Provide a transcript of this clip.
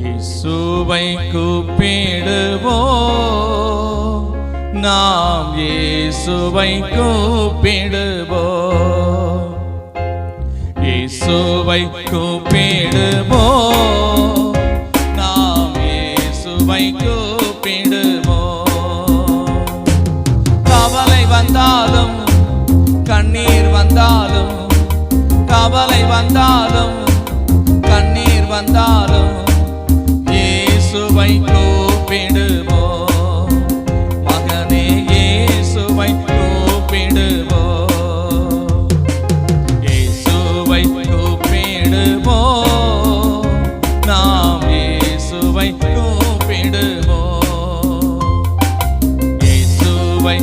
இயேசுவை கூப்பிடுவோம், நாம் இயேசுவை கூப்பிடுவோம். இயேசுவை கூப்பிடுவோம், நாம் இயேசுவை கூப்பிடுவோம். கவலை வந்தாலும் கண்ணீர் வந்தாலும், கவலை வந்தாலும் கண்ணீர் வந்தாலும் இயேசுவை கூப்பிடுவோம். மகனே இயேசுவை கூப்பிடுவோம். இயேசுவை கூப்பிடுவோம், நாம் இயேசுவை கூப்பிடுவோம். இயேசுவை